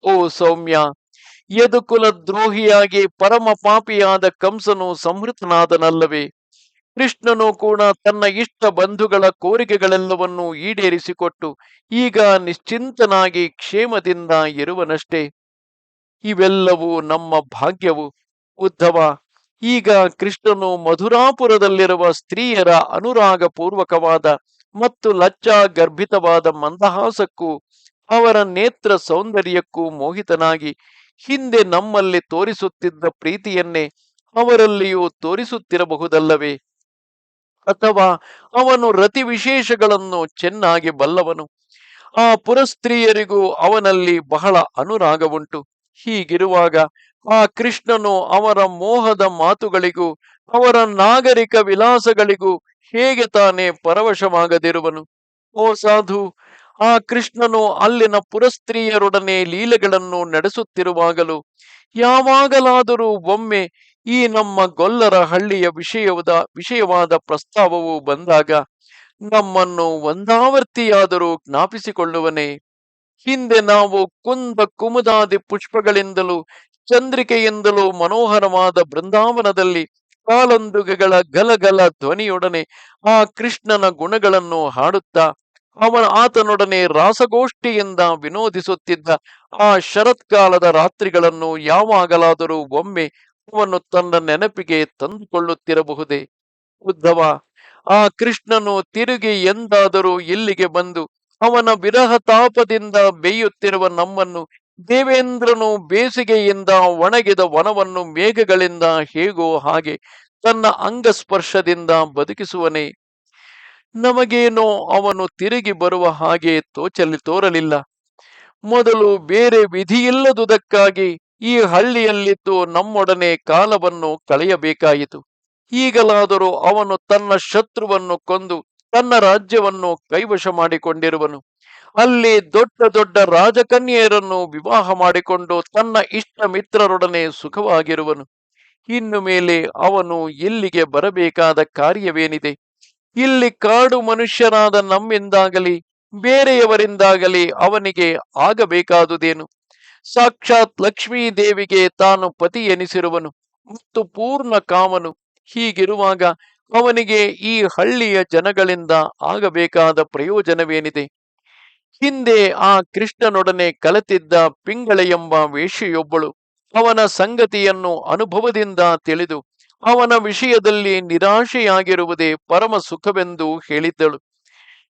ಓ ಸೌಮ್ಯ, ಯದುಕುಲ ದ್ರೋಹಿಯಾಗಿ ಪರಮ ಪಾಪಿಯಾದ ಕಂಸನು ಸಂಹೃತನಾದನಲ್ಲವೇ? ಕೃಷ್ಣನು ಕೂಡ ತನ್ನ ಇಷ್ಟ ಬಂಧುಗಳ ಕೋರಿಕೆಗಳೆಲ್ಲವನ್ನೂ ಈಡೇರಿಸಿಕೊಟ್ಟು ಈಗ ನಿಶ್ಚಿಂತನಾಗಿ ಕ್ಷೇಮದಿಂದ ಇರುವನಷ್ಟೇ. ಇವೆಲ್ಲವೂ ನಮ್ಮ ಭಾಗ್ಯವು. ಉದ್ಧವ, ಈಗ ಕೃಷ್ಣನು ಮಧುರಾಪುರದಲ್ಲಿರುವ ಸ್ತ್ರೀಯರ ಅನುರಾಗ ಪೂರ್ವಕವಾದ ಮತ್ತು ಲಜ್ಜಾ ಗರ್ಭಿತವಾದ ಮಂದಹಾಸಕ್ಕೂ ಅವರ ನೇತ್ರ ಸೌಂದರ್ಯಕ್ಕೂ ಮೋಹಿತನಾಗಿ ಹಿಂದೆ ನಮ್ಮಲ್ಲಿ ತೋರಿಸುತ್ತಿದ್ದ ಪ್ರೀತಿಯನ್ನೇ ಅವರಲ್ಲಿಯೂ ತೋರಿಸುತ್ತಿರಬಹುದಲ್ಲವೇ? ಅಥವಾ ಅವನು ರತಿ ವಿಶೇಷಗಳನ್ನು ಚೆನ್ನಾಗಿ ಬಲ್ಲವನು. ಆ ಪುರಸ್ತ್ರೀಯರಿಗೂ ಅವನಲ್ಲಿ ಬಹಳ ಅನುರಾಗವುಂಟು. ಹೀಗಿರುವಾಗ ಆ ಕೃಷ್ಣನು ಅವರ ಮೋಹದ ಮಾತುಗಳಿಗೂ ಅವರ ನಾಗರಿಕ ವಿಲಾಸಗಳಿಗೂ ಹೇಗೆ ತಾನೇ ಪರವಶವಾಗದಿರುವನು? ಓ ಸಾಧು, ಆ ಕೃಷ್ಣನು ಅಲ್ಲಿನ ಪುರಸ್ತ್ರೀಯರೊಡನೆ ಲೀಲೆಗಳನ್ನು ನಡೆಸುತ್ತಿರುವಾಗಲೂ ಯಾವಾಗಲಾದರೂ ಒಮ್ಮೆ ಈ ನಮ್ಮ ಗೊಲ್ಲರ ಹಳ್ಳಿಯ ವಿಷಯವಾದ ಪ್ರಸ್ತಾವವು ಬಂದಾಗ ನಮ್ಮನ್ನು ಒಂದಾವರ್ತಿಯಾದರೂ ಜ್ಞಾಪಿಸಿಕೊಳ್ಳುವನೇ? ಹಿಂದೆ ನಾವು ಕುಂದ ಕುಮುದಾದಿ ಪುಷ್ಪಗಳಿಂದಲೂ ಚಂದ್ರಿಕೆಯಿಂದಲೂ ಮನೋಹರವಾದ ಬೃಂದಾವನದಲ್ಲಿ ಕಾಲೊಂದುಗೆಗಳ ಗಲಗಲ ಧ್ವನಿಯೊಡನೆ ಆ ಕೃಷ್ಣನ ಗುಣಗಳನ್ನು ಹಾಡುತ್ತಾ ಆತನೊಡನೆ ರಾಸಗೋಷ್ಠಿಯಿಂದ ವಿನೋದಿಸುತ್ತಿದ್ದ ಆ ಶರತ್ಕಾಲದ ರಾತ್ರಿಗಳನ್ನು ಯಾವಾಗಲಾದರೂ ಒಮ್ಮೆ ಅವನು ತನ್ನ ನೆನಪಿಗೆ ತಂದುಕೊಳ್ಳುತ್ತಿರಬಹುದೇ? ಉದ್ಧವ, ಆ ಕೃಷ್ಣನು ತಿರುಗಿ ಎಂದಾದರೂ ಇಲ್ಲಿಗೆ ಬಂದು ಅವನ ವಿರಹ ತಾಪದಿಂದ ಬೇಯುತ್ತಿರುವ ನಮ್ಮನ್ನು ದೇವೇಂದ್ರನು ಬೇಸಿಗೆಯಿಂದ ಒಣಗಿದ ವನವನ್ನು ಮೇಘಗಳಿಂದ ಹೇಗೋ ಹಾಗೆ ತನ್ನ ಅಂಗಸ್ಪರ್ಶದಿಂದ ಬದುಕಿಸುವನೇ? ನಮಗೇನೋ ಅವನು ತಿರುಗಿ ಬರುವ ಹಾಗೆ ತೋರಲಿಲ್ಲ. ಮೊದಲು ಬೇರೆ ವಿಧಿಯಿಲ್ಲದುದಕ್ಕಾಗಿ ಈ ಹಳ್ಳಿಯಲ್ಲಿದ್ದು ನಮ್ಮೊಡನೆ ಕಾಲವನ್ನು ಕಳೆಯಬೇಕಾಯಿತು. ಈಗಲಾದರೂ ಅವನು ತನ್ನ ಶತ್ರುವನ್ನು ಕೊಂದು ತನ್ನ ರಾಜ್ಯವನ್ನು ಕೈವಶ ಮಾಡಿಕೊಂಡಿರುವನು. ಅಲ್ಲಿ ದೊಡ್ಡ ದೊಡ್ಡ ರಾಜಕನ್ಯೆಯರನ್ನು ವಿವಾಹ ಮಾಡಿಕೊಂಡು ತನ್ನ ಇಷ್ಟ ಮಿತ್ರರೊಡನೆ ಸುಖವಾಗಿರುವನು. ಇನ್ನು ಮೇಲೆ ಅವನು ಇಲ್ಲಿಗೆ ಬರಬೇಕಾದ ಕಾರ್ಯವೇನಿದೆ? ಇಲ್ಲಿ ಕಾಡು ಮನುಷ್ಯರಾದ ನಮ್ಮಿಂದಾಗಲಿ ಬೇರೆಯವರಿಂದಾಗಲಿ ಅವನಿಗೆ ಆಗಬೇಕಾದುದೇನು? ಸಾಕ್ಷಾತ್ ಲಕ್ಷ್ಮೀ ದೇವಿಗೆ ತಾನು ಪತಿ ಎನಿಸಿರುವನು ಮತ್ತು ಪೂರ್ಣ ಕಾಮನು. ಹೀಗಿರುವಾಗ ಅವನಿಗೆ ಈ ಹಳ್ಳಿಯ ಜನಗಳಿಂದ ಆಗಬೇಕಾದ ಪ್ರಯೋಜನವೇನಿದೆ? ಹಿಂದೆ ಆ ಕೃಷ್ಣನೊಡನೆ ಕಲೆತಿದ್ದ ಪಿಂಗಳೆ ಎಂಬ ವೇಶ್ಯೆಯೊಬ್ಬಳು ಅವನ ಸಂಗತಿಯನ್ನು ಅನುಭವದಿಂದ ತಿಳಿದು ಅವನ ವಿಷಯದಲ್ಲಿ ನಿರಾಶೆಯಾಗಿರುವುದೇ ಪರಮ ಸುಖವೆಂದು ಹೇಳಿದ್ದಳು.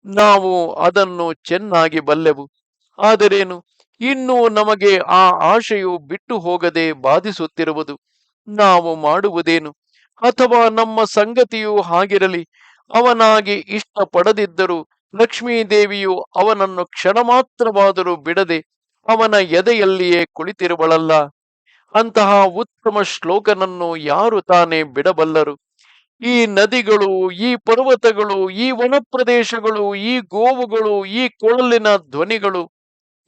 ನಾವು ಅದನ್ನು ಚೆನ್ನಾಗಿ ಬಲ್ಲೆವು. ಆದರೇನು, ಇನ್ನೂ ನಮಗೆ ಆ ಆಶೆಯು ಬಿಟ್ಟು ಹೋಗದೆ ಬಾಧಿಸುತ್ತಿರುವುದು. ನಾವು ಮಾಡುವುದೇನು? ಅಥವಾ ನಮ್ಮ ಸಂಗತಿಯು ಹಾಗಿರಲಿ, ಅವನಾಗಿ ಇಷ್ಟಪಡದಿದ್ದರೂ ಲಕ್ಷ್ಮೀದೇವಿಯು ಅವನನ್ನು ಕ್ಷಣ ಮಾತ್ರವಾದರೂ ಬಿಡದೆ ಅವನ ಎದೆಯಲ್ಲಿಯೇ ಕುಳಿತಿರುವಳಲ್ಲ. ಅಂತಹ ಉತ್ತಮ ಶ್ಲೋಕನನ್ನು ಯಾರು ತಾನೇ ಬಿಡಬಲ್ಲರು? ಈ ನದಿಗಳು, ಈ ಪರ್ವತಗಳು, ಈ ವನಪ್ರದೇಶಗಳು, ಈ ಗೋವುಗಳು, ಈ ಕೊಳಲಿನ ಧ್ವನಿಗಳು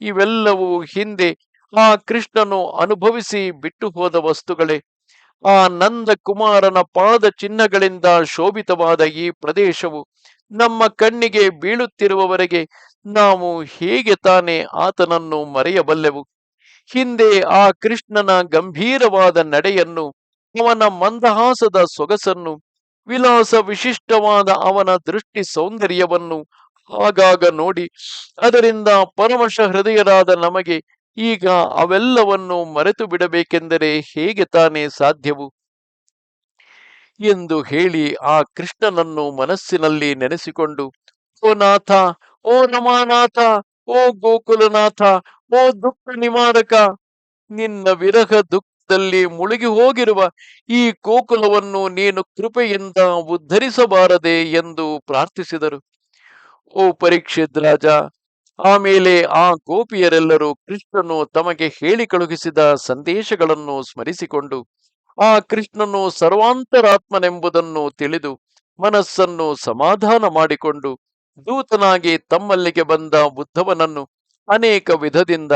ಇವೆಲ್ಲವೂ ಹಿಂದೆ ಆ ಕೃಷ್ಣನು ಅನುಭವಿಸಿ ಬಿಟ್ಟು ಹೋದ ವಸ್ತುಗಳೇ. ಆ ನಂದ ಕುಮಾರನ ಪಾದ ಚಿಹ್ನಗಳಿಂದ ಶೋಭಿತವಾದ ಈ ಪ್ರದೇಶವು ನಮ್ಮ ಕಣ್ಣಿಗೆ ಬೀಳುತ್ತಿರುವವರೆಗೆ ನಾವು ಹೇಗೆ ತಾನೇ ಆತನನ್ನು ಮರೆಯಬಲ್ಲೆವು? ಹಿಂದೆ ಆ ಕೃಷ್ಣನ ಗಂಭೀರವಾದ ನಡೆಯನ್ನು, ಅವನ ಮಂದಹಾಸದ ಸೊಗಸನ್ನು, ವಿಲಾಸ ವಿಶಿಷ್ಟವಾದ ಅವನ ದೃಷ್ಟಿ ಸೌಂದರ್ಯವನ್ನು ಆಗಾಗ ನೋಡಿ ಅದರಿಂದ ಪರಮಶ ಹೃದಯರಾದ ನಮಗೆ ಈಗ ಅವೆಲ್ಲವನ್ನು ಮರೆತು ಬಿಡಬೇಕೆಂದರೆ ಹೇಗೆ ತಾನೇ ಸಾಧ್ಯವು? ಎಂದು ಹೇಳಿ ಆ ಕೃಷ್ಣನನ್ನು ಮನಸ್ಸಿನಲ್ಲಿ ನೆನೆಸಿಕೊಂಡು, ಓ ನಾಥ, ಓ ರಮಾನಾಥ, ಓ ಗೋಕುಲನಾಥ, ಓ ದುಃಖ ನಿವಾರಕ, ನಿನ್ನ ವಿರಹ ದುಃಖದಲ್ಲಿ ಮುಳುಗಿ ಹೋಗಿರುವ ಈ ಗೋಕುಲವನ್ನು ನೀನು ಕೃಪೆಯಿಂದ ಉದ್ಧರಿಸಬಾರದೆ ಎಂದು ಪ್ರಾರ್ಥಿಸಿದರು. ಓ ಪರೀಕ್ಷಿತ್ ರಾಜ, ಆಮೇಲೆ ಆ ಗೋಪಿಯರೆಲ್ಲರೂ ಕೃಷ್ಣನು ತಮಗೆ ಹೇಳಿ ಕಳುಹಿಸಿದ ಸಂದೇಶಗಳನ್ನು ಸ್ಮರಿಸಿಕೊಂಡು ಆ ಕೃಷ್ಣನು ಸರ್ವಾಂತರಾತ್ಮನೆಂಬುದನ್ನು ತಿಳಿದು ಮನಸ್ಸನ್ನು ಸಮಾಧಾನ ಮಾಡಿಕೊಂಡು ದೂತನಾಗಿ ತಮ್ಮಲ್ಲಿಗೆ ಬಂದ ಉದ್ಧವನನ್ನು ಅನೇಕ ವಿಧದಿಂದ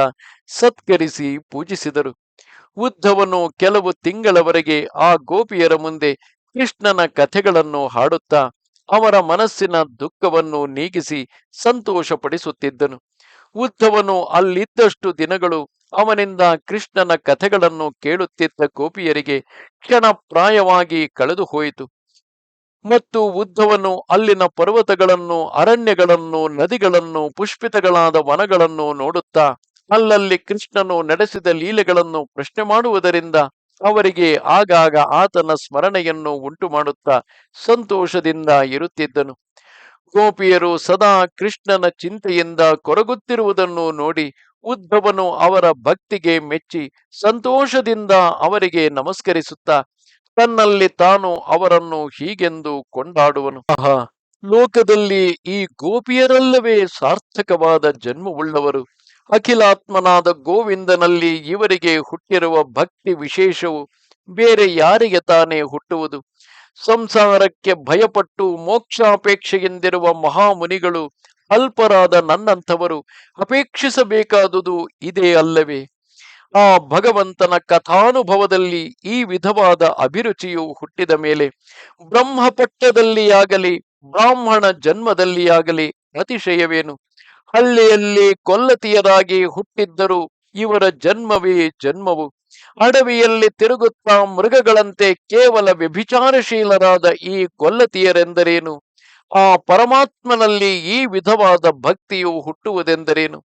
ಸತ್ಕರಿಸಿ ಪೂಜಿಸಿದರು. ಉದ್ಧವನು ಕೆಲವು ತಿಂಗಳವರೆಗೆ ಆ ಗೋಪಿಯರ ಮುಂದೆ ಕೃಷ್ಣನ ಕಥೆಗಳನ್ನು ಹಾಡುತ್ತಾ ಅವರ ಮನಸ್ಸಿನ ದುಃಖವನ್ನು ನೀಗಿಸಿ ಸಂತೋಷಪಡಿಸುತ್ತಿದ್ದನು. ಉದ್ಧವನು ಅಲ್ಲಿದ್ದಷ್ಟು ದಿನಗಳು ಅವನಿಂದ ಕೃಷ್ಣನ ಕಥೆಗಳನ್ನು ಕೇಳುತ್ತಿದ್ದ ಗೋಪಿಯರಿಗೆ ಕ್ಷಣಪ್ರಾಯವಾಗಿ ಕಳೆದು ಹೋಯಿತು. ಮತ್ತು ಉದ್ಧವನು ಅಲ್ಲಿನ ಪರ್ವತಗಳನ್ನು, ಅರಣ್ಯಗಳನ್ನು, ನದಿಗಳನ್ನು, ಪುಷ್ಪಿತಗಳಾದ ವನಗಳನ್ನು ನೋಡುತ್ತಾ ಅಲ್ಲಲ್ಲಿ ಕೃಷ್ಣನು ನಡೆಸಿದ ಲೀಲೆಗಳನ್ನು ಪ್ರಶ್ನೆ ಮಾಡುವುದರಿಂದ ಅವರಿಗೆ ಆಗಾಗ ಆತನ ಸ್ಮರಣೆಯನ್ನು ಉಂಟು ಮಾಡುತ್ತಾ ಸಂತೋಷದಿಂದ ಇರುತ್ತಿದ್ದನು. ಗೋಪಿಯರು ಸದಾ ಕೃಷ್ಣನ ಚಿಂತೆಯಿಂದ ಕೊರಗುತ್ತಿರುವುದನ್ನು ನೋಡಿ ಉದ್ಧವನು ಅವರ ಭಕ್ತಿಗೆ ಮೆಚ್ಚಿ ಸಂತೋಷದಿಂದ ಅವರಿಗೆ ನಮಸ್ಕರಿಸುತ್ತಾ ತನ್ನಲ್ಲಿ ತಾನು ಅವರನ್ನು ಹೀಗೆಂದು ಕೊಂಡಾಡುವನು. ಆಹಾ, ಲೋಕದಲ್ಲಿ ಈ ಗೋಪಿಯರಲ್ಲವೇ ಸಾರ್ಥಕವಾದ ಜನ್ಮವುಳ್ಳವರು. ಅಖಿಲಾತ್ಮನಾದ ಗೋವಿಂದನಲ್ಲಿ ಇವರಿಗೆ ಹುಟ್ಟಿರುವ ಭಕ್ತಿ ವಿಶೇಷವು ಬೇರೆ ಯಾರಿಗೆ ತಾನೇ ಹುಟ್ಟುವುದು? ಸಂಸಾರಕ್ಕೆ ಭಯಪಟ್ಟು ಮೋಕ್ಷಾಪೇಕ್ಷೆಯಿಂದಿರುವ ಮಹಾಮುನಿಗಳು ಅಲ್ಪರಾದ ನನ್ನಂಥವರು ಅಪೇಕ್ಷಿಸಬೇಕಾದುದು ಇದೇ ಅಲ್ಲವೇ? ಆ ಭಗವಂತನ ಕಥಾನುಭವದಲ್ಲಿ ಈ ವಿಧವಾದ ಅಭಿರುಚಿಯು ಹುಟ್ಟಿದ ಮೇಲೆ ಬ್ರಹ್ಮಪಟ್ಟದಲ್ಲಿಯಾಗಲಿ ಬ್ರಾಹ್ಮಣ ಜನ್ಮದಲ್ಲಿಯಾಗಲಿ ಅತಿಶಯವೇನು? ಹಳ್ಳಿಯಲ್ಲಿ ಕೊಲ್ಲತಿಯರಾಗಿ ಹುಟ್ಟಿದ್ದರೂ ಇವರ ಜನ್ಮವೇ ಜನ್ಮವು. ಅಡವಿಯಲ್ಲಿ ತಿರುಗುತ್ತಾ ಮೃಗಗಳಂತೆ ಕೇವಲ ವ್ಯಭಿಚಾರಶೀಲರಾದ ಈ ಕೊಲ್ಲತಿಯರೆಂದರೇನು? ಆ ಪರಮಾತ್ಮನಲ್ಲಿ ಈ ವಿಧವಾದ ಭಕ್ತಿಯು ಹುಟ್ಟುವುದೆಂದರೇನು?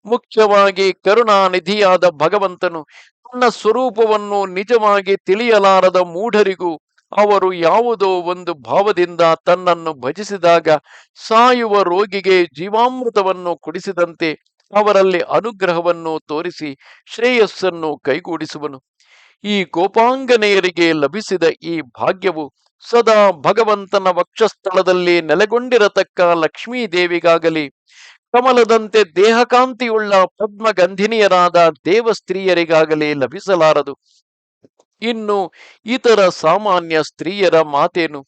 ಮುಖ್ಯವಾಗಿ ಕರುಣಾನಿಧಿಯಾದ ಭಗವಂತನು ತನ್ನ ಸ್ವರೂಪವನ್ನು ನಿಜವಾಗಿ ತಿಳಿಯಲಾರದ ಮೂಢರಿಗೂ ಅವರು ಯಾವುದೋ ಒಂದು ಭಾವದಿಂದ ತನ್ನನ್ನು ಭಜಿಸಿದಾಗ ಸಾಯುವ ರೋಗಿಗೆ ಜೀವಾಮೃತವನ್ನು ಕುಡಿಸಿದಂತೆ ಅವರಲ್ಲಿ ಅನುಗ್ರಹವನ್ನು ತೋರಿಸಿ ಶ್ರೇಯಸ್ಸನ್ನು ಕೈಗೂಡಿಸುವನು. ಈ ಗೋಪಾಂಗನೆಯರಿಗೆ ಲಭಿಸಿದ ಈ ಭಾಗ್ಯವು ಸದಾ ಭಗವಂತನ ವಕ್ಷಸ್ಥಳದಲ್ಲಿ ನೆಲೆಗೊಂಡಿರತಕ್ಕ ಲಕ್ಷ್ಮೀ ದೇವಿಗಾಗಲಿ ಕಮಲದಂತೆ ದೇಹಕಾಂತಿಯುಳ್ಳ ಪದ್ಮಗಂಧಿನಿಯರಾದ ದೇವಸ್ತ್ರೀಯರಿಗಾಗಲಿ ಲಭಿಸಲಾರದು. ಇನ್ನು ಇತರ ಸಾಮಾನ್ಯ ಸ್ತ್ರೀಯರ ಮಾತೇನು?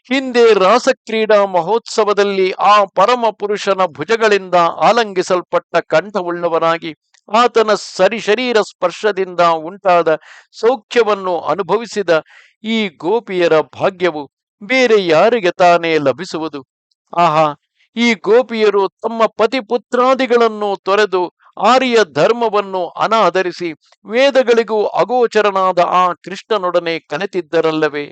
ಹಿಂದೆ ರಾಸಕ್ರೀಡಾ ಮಹೋತ್ಸವದಲ್ಲಿ ಆ ಪರಮ ಪುರುಷನ ಭುಜಗಳಿಂದ ಆಲಂಗಿಸಲ್ಪಟ್ಟ ಕಂಠವುಳ್ಳವನಾಗಿ ಆತನ ಶರೀರ ಸ್ಪರ್ಶದಿಂದ ಉಂಟಾದ ಸೌಖ್ಯವನ್ನು ಅನುಭವಿಸಿದ ಈ ಗೋಪಿಯರ ಭಾಗ್ಯವು ಬೇರೆ ಯಾರಿಗೆ ತಾನೇ ಲಭಿಸುವುದು? ಆಹಾ, ಈ ಗೋಪಿಯರು ತಮ್ಮ ಪತಿಪುತ್ರಾದಿಗಳನ್ನು ತೊರೆದು ಆರ್ಯ ಧರ್ಮವನ್ನು ಅನಾದರಿಸಿ ವೇದಗಳಿಗೂ ಅಗೋಚರನಾದ ಆ ಕೃಷ್ಣನೊಡನೆ ಕಲೆತಿದ್ದರಲ್ಲವೇ?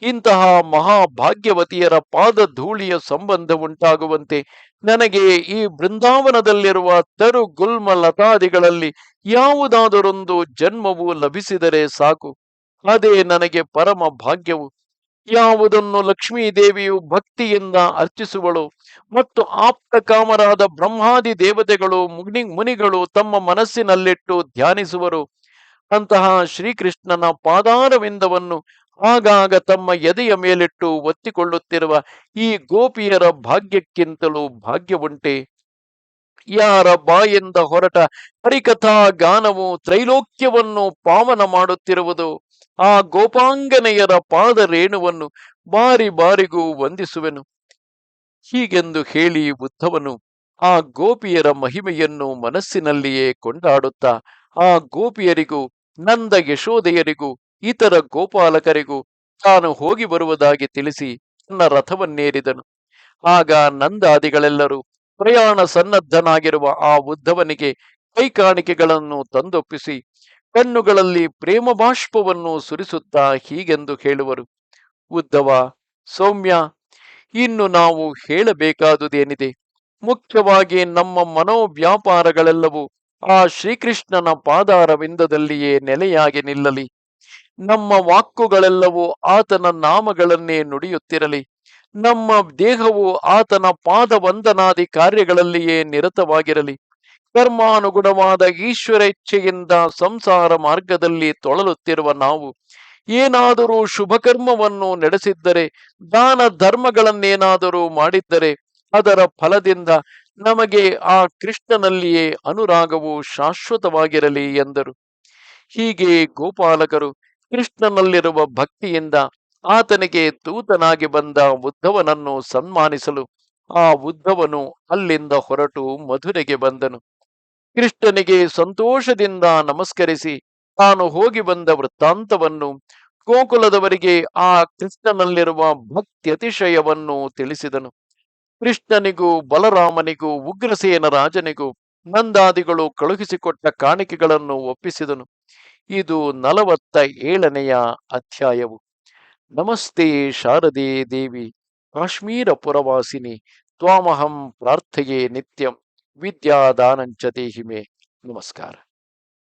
ಇಂತಹ ಮಹಾಭಾಗ್ಯವತಿಯರ ಪಾದ ಧೂಳಿಯ ಸಂಬಂಧ ಉಂಟಾಗುವಂತೆ ನನಗೆ ಈ ಬೃಂದಾವನದಲ್ಲಿರುವ ತರು ಗುಲ್ಮ ಲತಾದಿಗಳಲ್ಲಿ ಯಾವುದಾದರೊಂದು ಜನ್ಮವು ಲಭಿಸಿದರೆ ಸಾಕು. ಅದೇ ನನಗೆ ಪರಮ ಭಾಗ್ಯವು. ಯಾವುದನ್ನು ಲಕ್ಷ್ಮೀದೇವಿಯು ಭಕ್ತಿಯಿಂದ ಅರ್ಚಿಸುವಳು ಮತ್ತು ಆಪ್ತ ಕಾಮರಾದ ಬ್ರಹ್ಮಾದಿ ದೇವತೆಗಳು ಮುನಿಗಳು ತಮ್ಮ ಮನಸ್ಸಿನಲ್ಲಿಟ್ಟು ಧ್ಯಾನಿಸುವರು, ಅಂತಹ ಶ್ರೀಕೃಷ್ಣನ ಪಾದಾರವಿಂದವನ್ನು ಆಗಾಗ ತಮ್ಮ ಎದೆಯ ಮೇಲಿಟ್ಟು ಒತ್ತಿಕೊಳ್ಳುತ್ತಿರುವ ಈ ಗೋಪಿಯರ ಭಾಗ್ಯಕ್ಕಿಂತಲೂ ಭಾಗ್ಯವುಂಟೆ? ಯಾರ ಬಾಯಿಂದ ಹೊರಟ ಹರಿಕಥಾ ಗಾನವು ತ್ರೈಲೋಕ್ಯವನ್ನು ಪಾವನ ಮಾಡುತ್ತಿರುವುದು, ಆ ಗೋಪಾಂಗನೆಯರ ಪಾದ ರೇಣುವನ್ನು ಬಾರಿ ಬಾರಿಗೂ ವಂದಿಸುವೆನು. ಹೀಗೆಂದು ಹೇಳಿ ಉದ್ಧವನು ಆ ಗೋಪಿಯರ ಮಹಿಮೆಯನ್ನು ಮನಸ್ಸಿನಲ್ಲಿಯೇ ಕೊಂಡಾಡುತ್ತಾ ಆ ಗೋಪಿಯರಿಗೂ ನಂದ ಯಶೋದೆಯರಿಗೂ ಇತರ ಗೋಪಾಲಕರಿಗೂ ತಾನು ಹೋಗಿ ಬರುವುದಾಗಿ ತಿಳಿಸಿ ತನ್ನ ರಥವನ್ನೇರಿದನು. ಆಗ ನಂದಾದಿಗಳೆಲ್ಲರೂ ಪ್ರಯಾಣ ಸನ್ನದ್ಧನಾಗಿರುವ ಆ ಉದ್ಧವನಿಗೆ ಕೈಕಾಣಿಕೆಗಳನ್ನು ತಂದೊಪ್ಪಿಸಿ ಕಣ್ಣುಗಳಲ್ಲಿ ಪ್ರೇಮ ಬಾಷ್ಪವನ್ನು ಸುರಿಸುತ್ತಾ ಹೀಗೆಂದು ಹೇಳುವರು: ಉದ್ಧವ, ಸೌಮ್ಯ, ಇನ್ನು ನಾವು ಹೇಳಬೇಕಾದುದೇನಿದೆ? ಮುಖ್ಯವಾಗಿ ನಮ್ಮ ಮನೋವ್ಯಾಪಾರಗಳೆಲ್ಲವೂ ಆ ಶ್ರೀಕೃಷ್ಣನ ಪಾದಾರವಿಂದದಲ್ಲಿಯೇ ನೆಲೆಯಾಗಿ ನಿಲ್ಲಲಿ. ನಮ್ಮ ವಾಕ್ಕುಗಳೆಲ್ಲವೂ ಆತನ ನಾಮಗಳನ್ನೇ ನುಡಿಯುತ್ತಿರಲಿ. ನಮ್ಮ ದೇಹವು ಆತನ ಪಾದವಂದನಾದಿ ಕಾರ್ಯಗಳಲ್ಲಿಯೇ ನಿರತವಾಗಿರಲಿ. ಕರ್ಮಾನುಗುಣವಾದ ಈಶ್ವರ ಇಚ್ಛೆಯಿಂದ ಸಂಸಾರ ಮಾರ್ಗದಲ್ಲಿ ತೊಳಲುತ್ತಿರುವ ನಾವು ಏನಾದರೂ ಶುಭ ಕರ್ಮವನ್ನು ನಡೆಸಿದ್ದರೆ, ದಾನ ಧರ್ಮಗಳನ್ನೇನಾದರೂ ಮಾಡಿದ್ದರೆ ಅದರ ಫಲದಿಂದ ನಮಗೆ ಆ ಕೃಷ್ಣನಲ್ಲಿಯೇ ಅನುರಾಗವು ಶಾಶ್ವತವಾಗಿರಲಿ ಎಂದರು. ಹೀಗೆ ಗೋಪಾಲಕರು ಕೃಷ್ಣನಲ್ಲಿರುವ ಭಕ್ತಿಯಿಂದ ಆತನಿಗೆ ದೂತನಾಗಿ ಬಂದ ಉದ್ಧವನನ್ನು ಸನ್ಮಾನಿಸಲು ಆ ಉದ್ಧವನು ಅಲ್ಲಿಂದ ಹೊರಟು ಮಧುರೆಗೆ ಬಂದನು. ಕೃಷ್ಣನಿಗೆ ಸಂತೋಷದಿಂದ ನಮಸ್ಕರಿಸಿ ತಾನು ಹೋಗಿ ಬಂದ ವೃತ್ತಾಂತವನ್ನು ಗೋಕುಲದವರಿಗೆ ಆ ಕೃಷ್ಣನಲ್ಲಿರುವ ಭಕ್ತಿ ಅತಿಶಯವನ್ನು ತಿಳಿಸಿದನು. ಕೃಷ್ಣನಿಗೂ ಬಲರಾಮನಿಗೂ ಉಗ್ರಸೇನ ರಾಜನಿಗೂ ನಂದಾದಿಗಳು ಕಳುಹಿಸಿಕೊಟ್ಟ ಕಾಣಿಕೆಗಳನ್ನು ಒಪ್ಪಿಸಿದನು. ಇದು 47ನೆಯ ಅಧ್ಯಾಯವು. ನಮಸ್ತೆ ಶಾರದೆ ದೇವಿ ಕಾಶ್ಮೀರ ಪುರವಾಸಿನಿ ತ್ವಾಮಹಂ ಪ್ರಾರ್ಥಯೇ ನಿತ್ಯಂ ವಿದ್ಯಾದಾನಂಚ ದೇಹಿ ಮೇ. ನಮಸ್ಕಾರ.